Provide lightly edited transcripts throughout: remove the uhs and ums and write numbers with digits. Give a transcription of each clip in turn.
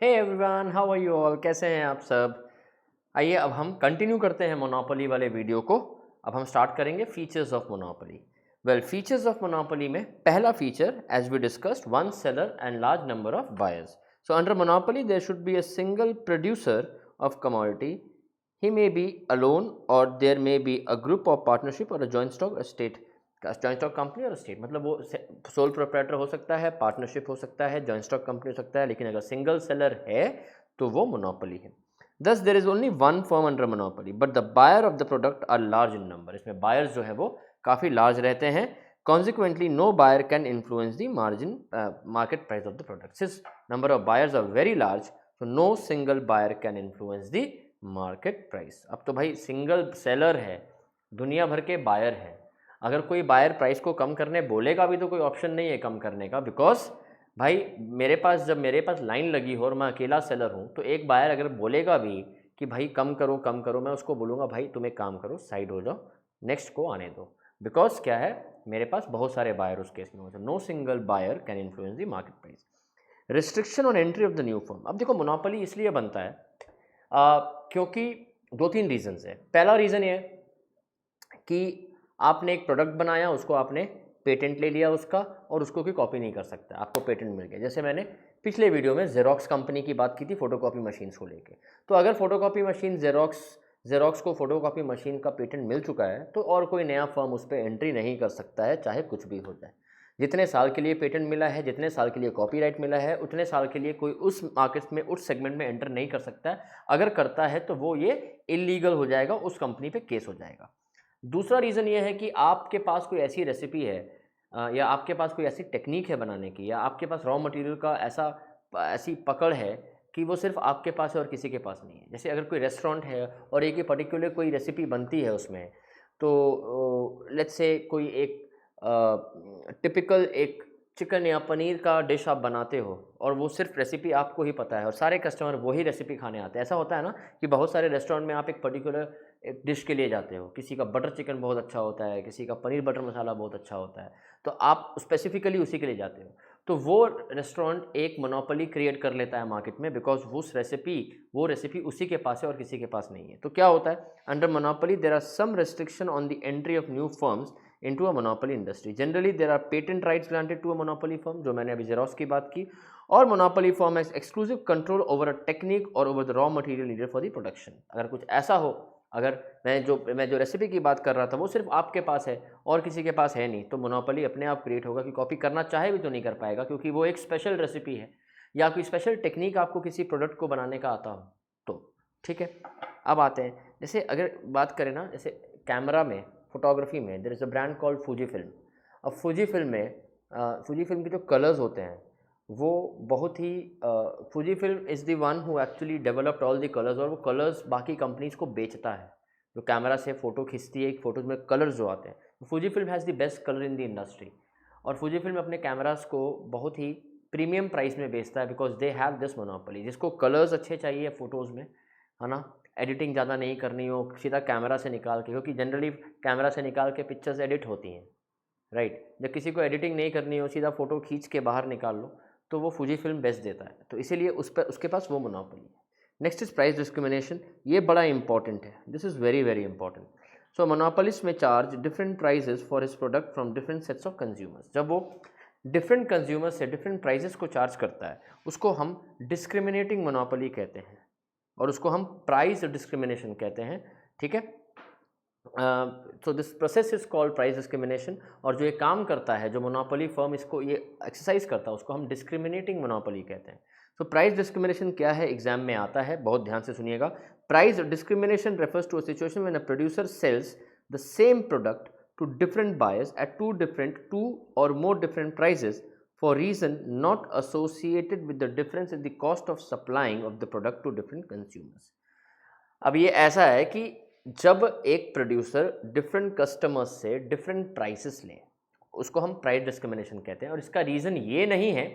Hey everyone, how are you all? कैसे हैं आप सब? आइए अब हम कंटिन्यू करते हैं मोनोपोली वाले वीडियो को। अब हम स्टार्ट करेंगे features of monopoly. Well, features of monopoly में पहला feature, as we discussed, one seller and large number of buyers. So under monopoly there should be a single producer of commodity. He may be alone or there may be a group of partnership or a joint stock estate, joint stock company और state, मतलब वो sole proprietor हो सकता है, partnership हो सकता है, joint stock company हो सकता है, लेकिन अगर सिंगल सेलर है तो वो मोनोपोली है. Thus there is only one firm under monopoly but the buyer of the product are large in number. इसमें बायर्स जो है वो काफ़ी लार्ज रहते हैं. Consequently, no buyer can influence the market price of the product. Since number of buyers are very large, so no single buyer can influence the market price. अब तो भाई सिंगल सेलर है, दुनिया भर के बायर हैं. अगर कोई बायर प्राइस को कम करने बोलेगा भी तो कोई ऑप्शन नहीं है कम करने का, बिकॉज भाई जब मेरे पास लाइन लगी हो और मैं अकेला सेलर हूँ, तो एक बायर अगर बोलेगा भी कि भाई कम करो, मैं उसको बोलूँगा भाई तुम एक काम करो, साइड हो जाओ, नेक्स्ट को आने दो. बिकॉज क्या है, मेरे पास बहुत सारे बायर उस केस में होते हैं. No single buyer can influence the market price. Restriction on entry of the new firm. अब देखो, मोनोपोली इसलिए बनता है क्योंकि दो तीन रीजंस है. पहला रीज़न ये कि आपने एक प्रोडक्ट बनाया, उसको आपने पेटेंट ले लिया उसका, और उसको कोई कॉपी नहीं कर सकता, आपको पेटेंट मिल गया. जैसे मैंने पिछले वीडियो में जेरोक्स कंपनी की बात की थी, फोटोकॉपी मशीन्स को लेके. तो अगर फोटोकॉपी मशीन जेरोक्स को फोटोकॉपी मशीन का पेटेंट मिल चुका है, तो और कोई नया फर्म उस पर एंट्री नहीं कर सकता है, चाहे कुछ भी हो जाए. जितने साल के लिए पेटेंट मिला है, जितने साल के लिए कॉपीराइट मिला है, उतने साल के लिए कोई उस मार्केट में, उस सेगमेंट में एंटर नहीं कर सकता है. अगर करता है तो वो ये इलीगल हो जाएगा, उस कंपनी पे केस हो जाएगा. दूसरा रीज़न ये है कि आपके पास कोई ऐसी रेसिपी है या आपके पास कोई ऐसी टेक्निक है बनाने की, या आपके पास रॉ मटेरियल का ऐसी पकड़ है कि वो सिर्फ आपके पास है और किसी के पास नहीं है. जैसे अगर कोई रेस्टोरेंट है और एक ही पर्टिकुलर कोई रेसिपी बनती है उसमें, तो लेट्स से कोई एक टिपिकल एक चिकन या पनीर का डिश आप बनाते हो और वो सिर्फ रेसिपी आपको ही पता है और सारे कस्टमर वही रेसिपी खाने आते हैं. ऐसा होता है ना कि बहुत सारे रेस्टोरेंट में आप एक पर्टिकुलर एक डिश के लिए जाते हो, किसी का बटर चिकन बहुत अच्छा होता है, किसी का पनीर बटर मसाला बहुत अच्छा होता है, तो आप स्पेसिफिकली उसी के लिए जाते हो. तो वो रेस्टोरेंट एक मोनोपोली क्रिएट कर लेता है मार्केट में, बिकॉज वो रेसिपी उसी के पास है और किसी के पास नहीं है. तो क्या होता है, under monopoly there are some restrictions on the entry of new firms into a monopoly industry. Generally there are patent rights granted to a monopoly firm, जो मैंने अभी जेरोक्स की बात की, और monopoly firm has exclusive control over a technique or over the raw material needed for the production. अगर कुछ ऐसा हो, अगर मैं जो रेसिपी की बात कर रहा था वो सिर्फ आपके पास है और किसी के पास है नहीं, तो मोनोपोली अपने आप क्रिएट होगा कि कॉपी करना चाहे भी तो नहीं कर पाएगा, क्योंकि वो एक स्पेशल रेसिपी है या कोई स्पेशल टेक्निक आपको किसी प्रोडक्ट को बनाने का आता हो. तो ठीक है, अब आते हैं, जैसे अगर बात करें ना, जैसे कैमरा में, फोटोग्राफी में, there is a brand called Fuji film. अब फूजी फिल्म के जो कलर्स होते हैं वो बहुत ही Fuji film is the one who actually developed all the colours, और वो कलर्स बाकी कंपनीज को बेचता है. जो कैमरा से फ़ोटो खींचती है, एक फ़ोटोज़ में कलर्स जो आते हैं, Fuji film has the best colour in the industry. और फूजी फिल्म अपने कैमरास को बहुत ही प्रीमियम प्राइस में बेचता है, because they have this monopoly. जिसको कलर्स अच्छे चाहिए फ़ोटोज़ में, है ना, एडिटिंग ज़्यादा नहीं करनी हो, सीधा कैमरा से निकाल के, क्योंकि जनरली कैमरा से निकाल के पिक्चर्स एडिट होती हैं, राइट. जब किसी को एडिटिंग नहीं करनी हो, सीधा फ़ोटो खींच के बाहर निकाल लो, तो वो फूजी फिल्म बेस्ट देता है. तो इसीलिए उसके पास वो मोनोपोली है. Next is price discrimination. ये बड़ा इंपॉर्टेंट है, this is very very important. So monopolist may charge different prices for his product from different sets of consumers. जब वो डिफरेंट कंज्यूमर्स से डिफरेंट प्राइजेस को चार्ज करता है, उसको हम डिस्क्रिमिनेटिंग मोनोपोली कहते हैं, और उसको हम प्राइस डिस्क्रिमिनेशन कहते हैं. ठीक है, so this process is called price discrimination. और जो ये काम करता है, जो मोनोपोली फर्म इसको ये एक्सरसाइज करता है, उसको हम डिस्क्रिमिनेटिंग मोनोपोली कहते हैं. तो प्राइस डिस्क्रिमिनेशन क्या है, एग्जाम में आता है, बहुत ध्यान से सुनिएगा. Price discrimination refers to a situation when a producer sells the same product to different buyers at two or more different prices for reason not associated with the difference in the cost of supplying of the product to different consumers. अब ये ऐसा है कि जब एक producer different customers से different prices ले, उसको हम प्राइस डिस्क्रिमिनेशन कहते हैं. और इसका रीज़न ये नहीं है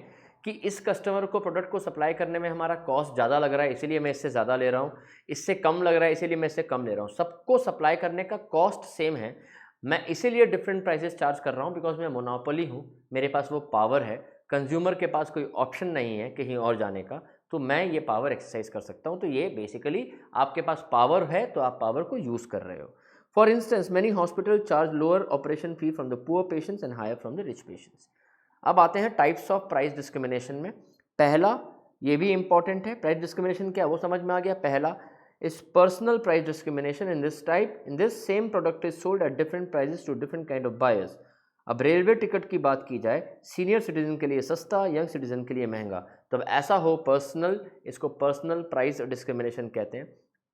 कि इस कस्टमर को प्रोडक्ट को सप्लाई करने में हमारा कॉस्ट ज़्यादा लग रहा है इसलिए मैं इससे ज़्यादा ले रहा हूँ, इससे कम लग रहा है इसीलिए मैं इससे कम ले रहा हूँ. सबको सप्लाई करने का कॉस्ट सेम है, मैं इसीलिए डिफरेंट प्राइसेस चार्ज कर रहा हूँ, बिकॉज मैं मोनोपोली हूँ, मेरे पास वो पावर है, कंज्यूमर के पास कोई ऑप्शन नहीं है कहीं और जाने का, तो मैं ये पावर एक्सरसाइज कर सकता हूँ। तो ये बेसिकली आपके पास पावर है तो आप पावर को यूज़ कर रहे हो। For instance many hospital charge lower operation fee from the poor patients and higher from the rich patients. अब आते हैं टाइप्स ऑफ प्राइस डिस्क्रिमिनेशन में। पहला, ये भी इंपॉर्टेंट है, प्राइस डिस्क्रिमिनेशन क्या है वो समझ में आ गया। पहला is personal price discrimination. In this type, in this same product is sold at different prices to different kind of buyers. अब रेलवे टिकट की बात की जाए, सीनियर सिटीजन के लिए सस्ता, यंग सिटीजन के लिए महंगा, तो अब ऐसा हो पर्सनल, इसको पर्सनल प्राइस डिस्क्रिमिनेशन कहते हैं।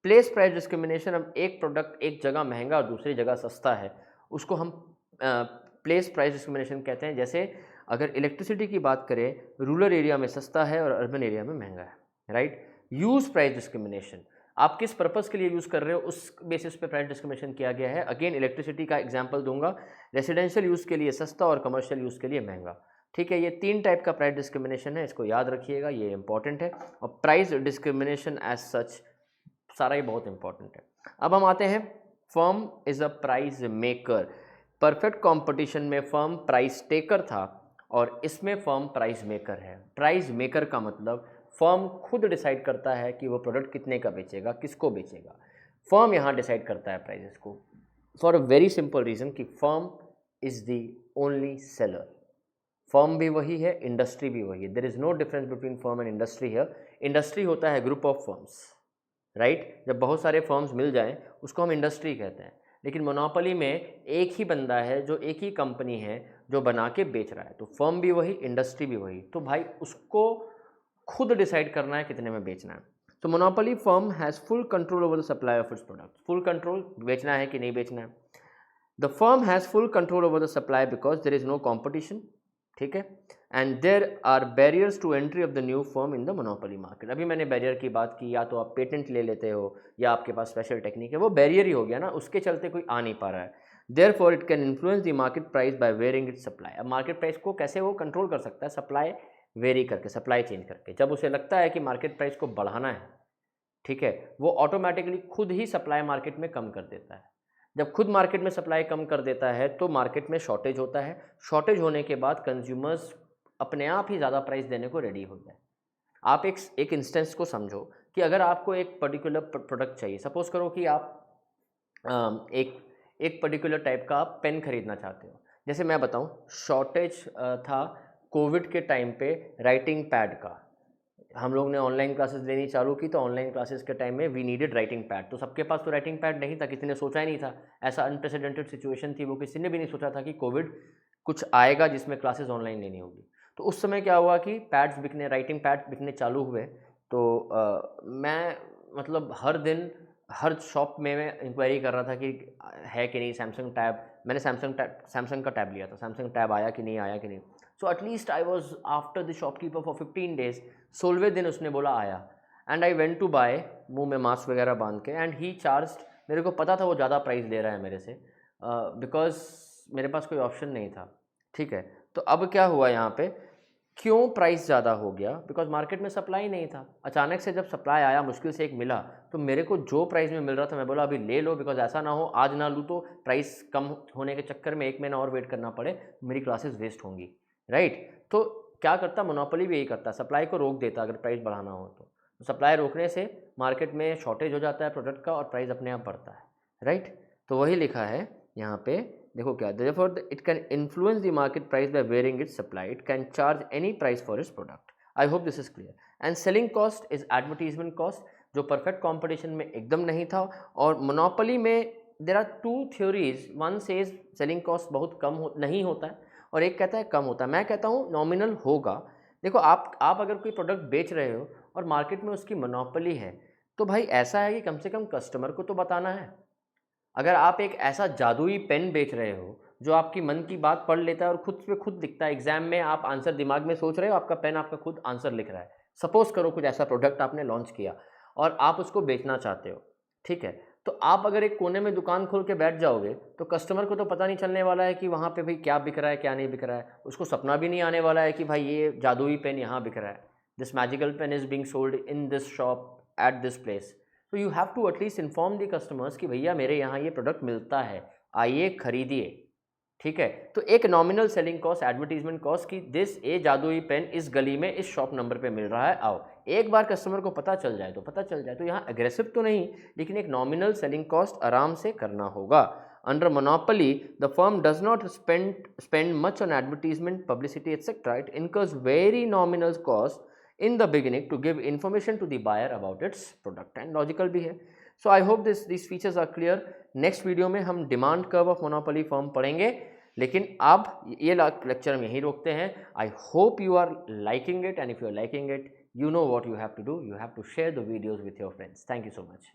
प्लेस प्राइस डिस्क्रिमिनेशन, अब एक प्रोडक्ट एक जगह महंगा और दूसरी जगह सस्ता है, उसको हम प्लेस प्राइस डिस्क्रिमिनेशन कहते हैं। जैसे अगर इलेक्ट्रिसिटी की बात करें, रूरल एरिया में सस्ता है और अर्बन एरिया में महंगा है, राइट। यूज़ प्राइस डिस्क्रिमिनेशन, आप किस पर्पस के लिए यूज़ कर रहे हो उस बेसिस पे प्राइस डिस्क्रिमिनेशन किया गया है। अगेन इलेक्ट्रिसिटी का एग्जांपल दूंगा, रेजिडेंशियल यूज़ के लिए सस्ता और कमर्शियल यूज़ के लिए महंगा, ठीक है। ये 3 टाइप का प्राइस डिस्क्रिमिनेशन है, इसको याद रखिएगा, ये इंपॉर्टेंट है। और प्राइस डिस्क्रिमिनेशन एज सच सारा ही बहुत इंपॉर्टेंट है। अब हम आते हैं, firm is a price maker. Perfect competition में फर्म प्राइस टेकर था और इसमें फर्म प्राइस मेकर है। प्राइस मेकर का मतलब फर्म खुद डिसाइड करता है कि वो प्रोडक्ट कितने का बेचेगा, किसको बेचेगा। फर्म यहाँ डिसाइड करता है प्राइसेस को, for a very simple reason कि firm is the only seller. Firm भी वही है, इंडस्ट्री भी वही है। There is no difference between firm and industry here. Industry होता है ग्रुप ऑफ फर्म्स, राइट। जब बहुत सारे फर्म्स मिल जाएं उसको हम इंडस्ट्री कहते हैं। लेकिन मोनोपोली में एक ही बंदा है, जो एक ही कंपनी है जो बना के बेच रहा है, तो फर्म भी वही, इंडस्ट्री भी वही। तो भाई उसको खुद डिसाइड करना है कितने में बेचना है। तो monopoly firm has full control over the supply of its product. Full control, बेचना है कि नहीं बेचना है। The firm has full control over the supply because there is no competition, ठीक है। And there are barriers to entry of the new firm in the monopoly market. अभी मैंने बैरियर की बात की, या तो आप पेटेंट ले लेते हो या आपके पास स्पेशल टेक्निक है, वो बैरियर ही हो गया ना, उसके चलते कोई आ नहीं पा रहा है। Therefore it can influence the market price by varying its supply. अब मार्केट प्राइस को कैसे वो कंट्रोल कर सकता है? सप्लाई वेरी करके, सप्लाई चेंज करके। जब उसे लगता है कि मार्केट प्राइस को बढ़ाना है, ठीक है, वो ऑटोमेटिकली खुद ही सप्लाई मार्केट में कम कर देता है। जब खुद मार्केट में सप्लाई कम कर देता है तो मार्केट में शॉर्टेज होता है। शॉर्टेज होने के बाद कंज्यूमर्स अपने आप ही ज़्यादा प्राइस देने को रेडी हो जाए। आप एक इंस्टेंस को समझो कि अगर आपको एक पर्टिकुलर प्रोडक्ट चाहिए, सपोज करो कि आप एक पर्टिकुलर टाइप का आप पेन खरीदना चाहते हो। जैसे मैं बताऊं, शॉर्टेज था कोविड के टाइम पे राइटिंग पैड का। हम लोग ने ऑनलाइन क्लासेस लेनी चालू की, तो ऑनलाइन क्लासेस के टाइम में वी नीडेड राइटिंग पैड। तो सबके पास तो राइटिंग पैड नहीं था, किसी ने सोचा ही नहीं था। ऐसा अनप्रेसिडेंटेड सिचुएशन थी वो, किसी ने भी नहीं सोचा था कि कोविड कुछ आएगा जिसमें क्लासेस ऑनलाइन लेनी होगी। तो उस समय क्या हुआ कि पैड्स बिकने, राइटिंग पैड बिकने चालू हुए। तो मैं मतलब हर दिन हर शॉप में मैं इंक्वायरी कर रहा था कि है कि नहीं सैमसंग टैब। मैंने सैमसंग का टैब लिया था, सैमसंग टैब आया कि नहीं, आया कि नहीं। So at least I was after the shopkeeper for 15 days. 16वें दिन उसने बोला आया, and I went to buy, मुंह में मास्क वगैरह बांध के, एंड ही चार्ज्ड, मेरे को पता था वो ज़्यादा प्राइस ले रहा है मेरे से, बिकॉज मेरे पास कोई ऑप्शन नहीं था, ठीक है। तो अब क्या हुआ यहाँ पे, क्यों प्राइस ज़्यादा हो गया? बिकॉज मार्केट में सप्लाई नहीं था। अचानक से जब सप्लाई आया, मुश्किल से एक मिला, तो मेरे को जो प्राइस में मिल रहा था मैं बोला अभी ले लो, बिकॉज ऐसा ना हो आज ना लूँ तो प्राइस कम होने के चक्कर में 1 महीना और वेट करना पड़े, मेरी क्लासेस वेस्ट होंगी, राइट। तो क्या करता, मोनोपोली भी यही करता, सप्लाई को रोक देता अगर प्राइस बढ़ाना हो तो। सप्लाई रोकने से मार्केट में शॉर्टेज हो जाता है प्रोडक्ट का और प्राइस अपने आप बढ़ता है, राइट। तो वही लिखा है यहाँ पे, देखो क्या, therefore it can influence the market price by varying its supply. It can charge any price for its product. I hope this is clear. And selling cost is advertisement cost, जो perfect competition में एकदम नहीं था। और monopoly में there are 2 theories. One says selling cost बहुत कम नहीं होता है और एक कहता है कम होता है। मैं कहता हूँ नॉमिनल होगा। देखो आप अगर कोई प्रोडक्ट बेच रहे हो और मार्केट में उसकी मोनोपोली है, तो भाई ऐसा है कि कम से कम कस्टमर को तो बताना है। अगर आप एक ऐसा जादुई पेन बेच रहे हो जो आपकी मन की बात पढ़ लेता है और खुद पे खुद दिखता है, एग्जाम में आप आंसर दिमाग में सोच रहे हो, आपका पेन आपका खुद आंसर लिख रहा है। सपोज करो कुछ ऐसा प्रोडक्ट आपने लॉन्च किया और आप उसको बेचना चाहते हो, ठीक है। तो आप अगर एक कोने में दुकान खोल के बैठ जाओगे तो कस्टमर को तो पता नहीं चलने वाला है कि वहाँ पे भाई क्या बिक रहा है क्या नहीं बिक रहा है। उसको सपना भी नहीं आने वाला है कि भाई ये जादुई पेन यहाँ बिक रहा है, this magical pen is being sold in this shop at this place. तो you have to at least inform the customers कि भैया मेरे यहाँ ये प्रोडक्ट मिलता है, आइए खरीदिए, ठीक है। तो एक nominal selling cost, advertisement cost की दिस ए जादुई पेन इस गली में इस शॉप नंबर पे मिल रहा है, आओ, एक बार कस्टमर को पता चल जाए तो यहाँ एग्रेसिव तो नहीं, लेकिन एक नॉमिनल सेलिंग कॉस्ट आराम से करना होगा। Under monopoly the firm does not spend much on advertisement, publicity, etc. It incurs very nominal cost in the beginning to give information to the buyer about its product, and logical भी है। So I hope these features are clear. नेक्स्ट video में हम demand curve of monopoly firm पढ़ेंगे, लेकिन अब ये lecture हम यहीं रोकते हैं। I hope you are liking it, and if you are liking it, you know what you have to do. You have to share the videos with your friends. Thank you so much.